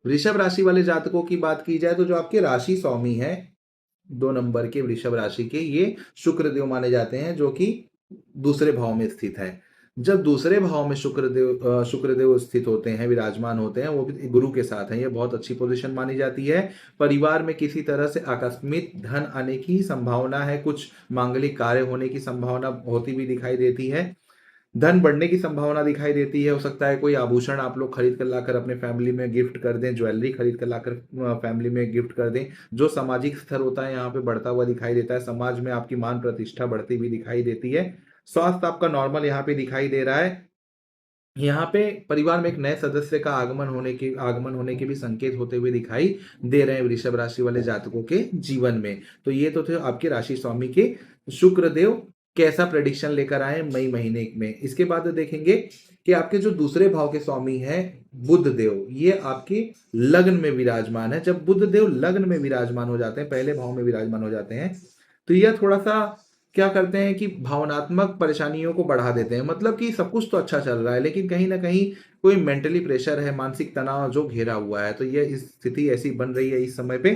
वृषभ राशि वाले जातकों की बात की जाए तो जो आपके राशि स्वामी है 2 नंबर के वृषभ राशि के, ये शुक्रदेव माने जाते हैं, जो कि दूसरे भाव में स्थित है। जब दूसरे भाव में शुक्रदेव स्थित होते हैं, विराजमान होते हैं, वो भी गुरु के साथ हैं, ये बहुत अच्छी पोजीशन मानी जाती है। परिवार में किसी तरह से आकस्मिक धन आने की संभावना है, कुछ मांगलिक कार्य होने की संभावना होती भी दिखाई देती है, धन बढ़ने की संभावना दिखाई देती है। हो सकता है कोई आभूषण आप लोग खरीद कर लाकर अपने फैमिली में गिफ्ट कर दें, ज्वेलरी खरीद कर लाकर फैमिली में गिफ्ट कर दें। जो सामाजिक स्तर होता है यहाँ पे बढ़ता हुआ दिखाई देता है, समाज में आपकी मान प्रतिष्ठा बढ़ती हुई दिखाई देती है। स्वास्थ्य आपका नॉर्मल यहाँ पे दिखाई दे रहा है। यहाँ पे परिवार में एक नए सदस्य का आगमन होने के भी संकेत होते हुए दिखाई दे रहे हैं वृषभ राशि वाले जातकों के जीवन में। तो ये तो थे आपके राशि स्वामी के शुक्रदेव कैसा प्रेडिक्शन लेकर आए मई महीने में। इसके बाद देखेंगे कि आपके जो दूसरे भाव के स्वामी हैं बुध देव, ये आपके लग्न में विराजमान है। जब बुध देव लग्न में विराजमान हो जाते हैं, पहले भाव में विराजमान हो जाते हैं, तो यह थोड़ा सा क्या करते हैं कि भावनात्मक परेशानियों को बढ़ा देते हैं। मतलब कि सब कुछ तो अच्छा चल रहा है, लेकिन कहीं ना कहीं कोई मेंटली प्रेशर है, मानसिक तनाव जो घेरा हुआ है, तो ये इस स्थिति ऐसी बन रही है इस समय पे।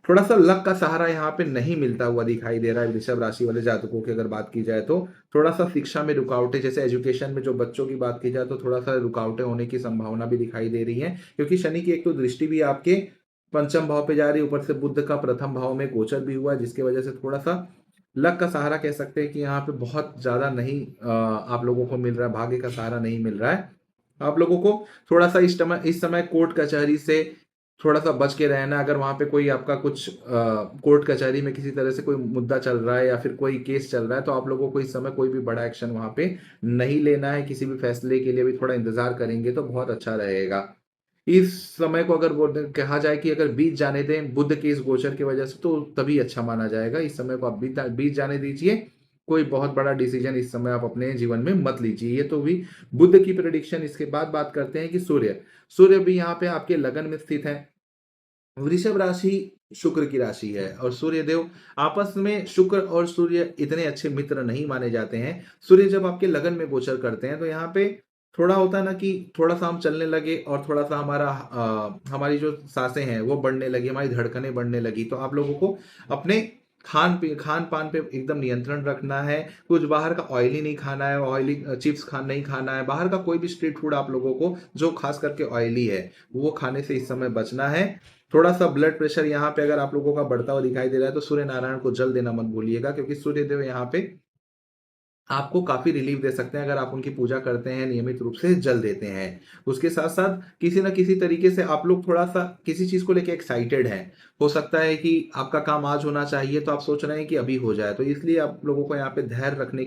थोड़ा सा लक का सहारा यहाँ पे नहीं मिलता हुआ दिखाई दे रहा है वृषभ राशि वाले जातकों की अगर बात की जाए तो। थोड़ा सा शिक्षा में रुकावटें, जैसे एजुकेशन में जो बच्चों की बात की जाए तो थोड़ा सा रुकावटें होने की संभावना भी दिखाई दे रही है, क्योंकि शनि की एक तो दृष्टि भी आपके पंचम भाव पे जा रही है, ऊपर से बुध का प्रथम भाव में गोचर भी हुआ है, जिसकी वजह से थोड़ा सा लक का सहारा कह सकते हैं कि यहाँ पे बहुत ज्यादा नहीं आप लोगों को मिल रहा है, भाग्य का सहारा नहीं मिल रहा है आप लोगों को। थोड़ा सा इस समय कोर्ट कचहरी से थोड़ा सा बच के रहना। अगर वहां पे कोई आपका कुछ कोर्ट कचहरी में किसी तरह से कोई मुद्दा चल रहा है या फिर कोई केस चल रहा है, तो आप लोगों को इस समय कोई भी बड़ा एक्शन वहां पे नहीं लेना है। किसी भी फैसले के लिए भी थोड़ा इंतजार करेंगे तो बहुत अच्छा रहेगा। इस समय को अगर वो कहा जाए कि अगर बीत जाने दें बुध के इस गोचर की वजह से, तो तभी अच्छा माना जाएगा। इस समय को आप बीत जाने दीजिए। कोई बहुत बड़ा डिसीजन इस समय आप अपने जीवन में मत लीजिए। ये तो भी बुध की प्रेडिक्शन। इसके बाद बात करते हैं कि सूर्य सूर्य भी यहाँ पे आपके लगन में स्थित है। वृषभ राशि शुक्र की राशि है और सूर्य देव आपस में, शुक्र और सूर्य इतने अच्छे मित्र नहीं माने जाते हैं। सूर्य जब आपके लगन में गोचर करते हैं तो यहाँ पे थोड़ा होता है ना कि थोड़ा सा हम चलने लगे और थोड़ा सा हमारी जो सांसें हैं वो बढ़ने लगी, हमारी धड़कनें बढ़ने लगी। तो आप लोगों को अपने खान पान पे एकदम नियंत्रण रखना है। कुछ बाहर का ऑयली नहीं खाना है, ऑयली चिप्स नहीं खाना है। बाहर का कोई भी स्ट्रीट फूड आप लोगों को जो खास करके ऑयली है वो खाने से इस समय बचना है। थोड़ा सा ब्लड प्रेशर यहाँ पे अगर आप लोगों का बढ़ता हुआ दिखाई दे रहा है तो सूर्य नारायण को जल देना मत भूलिएगा, क्योंकि सूर्य देव यहाँ पे आपको काफी रिलीफ दे सकते हैं अगर आप उनकी पूजा करते हैं, नियमित रूप से जल देते हैं। उसके साथ साथ किसी ना किसी तरीके से आप लोग थोड़ा सा किसी चीज को लेके एक्साइटेड हैं। हो सकता है कि आपका काम आज होना चाहिए तो आप सोच रहे हैं कि अभी हो जाए, तो इसलिए आप लोगों को यहाँ पे धैर्य रखने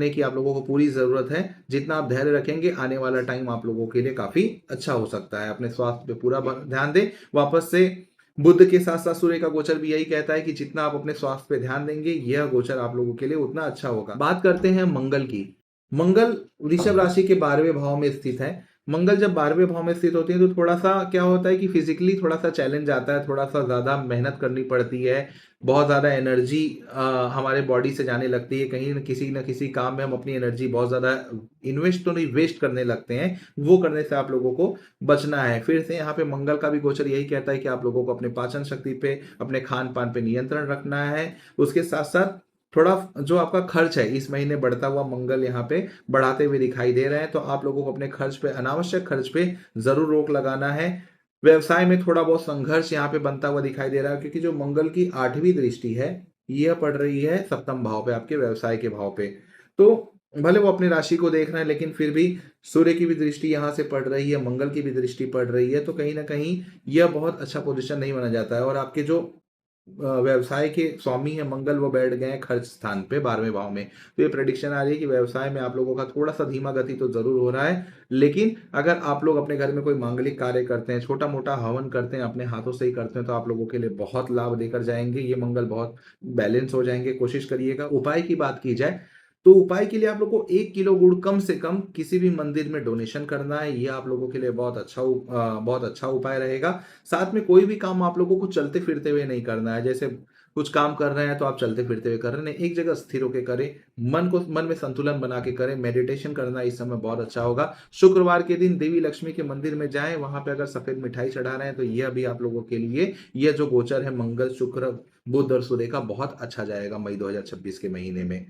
की आप लोगों को पूरी जरूरत है। जितना आप धैर्य रखेंगे आने वाला टाइम आप लोगों के लिए काफी अच्छा हो सकता है। अपने स्वास्थ्य पे पूरा ध्यान दें। वापस से बुध के साथ साथ सूर्य का गोचर भी यही कहता है कि जितना आप अपने स्वास्थ्य पे ध्यान देंगे यह गोचर आप लोगों के लिए उतना अच्छा होगा। बात करते हैं मंगल की। मंगल वृषभ राशि के 12वें भाव में स्थित है। मंगल जब 12वें भाव में स्थित होती है तो थोड़ा सा क्या होता है कि फिजिकली थोड़ा सा चैलेंज आता है, थोड़ा सा ज्यादा मेहनत करनी पड़ती है, बहुत ज्यादा एनर्जी हमारे बॉडी से जाने लगती है। कहीं न किसी काम में हम अपनी एनर्जी बहुत ज्यादा इन्वेस्ट तो नहीं, वेस्ट करने लगते हैं। वो करने से आप लोगों को बचना है। फिर से यहाँ पे मंगल का भी गोचर यही कहता है कि आप लोगों को अपने पाचन शक्ति पे, अपने खान पान पे नियंत्रण रखना है। उसके साथ साथ थोड़ा जो आपका खर्च है इस महीने बढ़ता हुआ मंगल यहाँ पे बढ़ाते हुए दिखाई दे रहे हैं, तो आप लोगों को अपने खर्च पे, अनावश्यक खर्च पे जरूर रोक लगाना है। व्यवसाय में थोड़ा बहुत संघर्ष यहाँ पे बनता हुआ दिखाई दे रहा है, क्योंकि जो मंगल की 8वीं दृष्टि है यह पड़ रही है सप्तम भाव पे, आपके व्यवसाय के भाव पे। तो भले वो अपनी राशि को देख रहे हैं, लेकिन फिर भी सूर्य की भी दृष्टि यहाँ से पड़ रही है, मंगल की भी दृष्टि पड़ रही है, तो कहीं ना कहीं यह बहुत अच्छा पोजीशन नहीं माना जाता है। और आपके जो व्यवसाय के स्वामी है मंगल, वो बैठ गए हैं खर्च स्थान पे 12वें भाव में। तो ये प्रेडिक्शन आ रही है कि व्यवसाय में आप लोगों का थोड़ा सा धीमा गति तो जरूर हो रहा है, लेकिन अगर आप लोग अपने घर में कोई मांगलिक कार्य करते हैं, छोटा मोटा हवन करते हैं, अपने हाथों से ही करते हैं, तो आप लोगों के लिए बहुत लाभ देकर जाएंगे। ये मंगल बहुत बैलेंस हो जाएंगे। कोशिश करिएगा। उपाय की बात की जाए तो उपाय के लिए आप लोग को 1 किलो गुड़ कम से कम किसी भी मंदिर में डोनेशन करना है। ये आप लोगों के लिए बहुत अच्छा उपाय रहेगा। साथ में कोई भी काम आप लोगों को चलते फिरते हुए नहीं करना है। जैसे कुछ काम कर रहे हैं तो आप चलते फिरते हुए कर रहे हैं, एक जगह स्थिर होकर करें। मन में संतुलन बना के करें। मेडिटेशन करना इस समय बहुत अच्छा होगा। शुक्रवार के दिन देवी लक्ष्मी के मंदिर में जाएं, वहां पे अगर सफेद मिठाई चढ़ा रहे हैं तो यह भी आप लोगों के लिए, यह जो गोचर है मंगल शुक्र बुध और सूर्य का, बहुत अच्छा जाएगा मई 2026 के महीने में।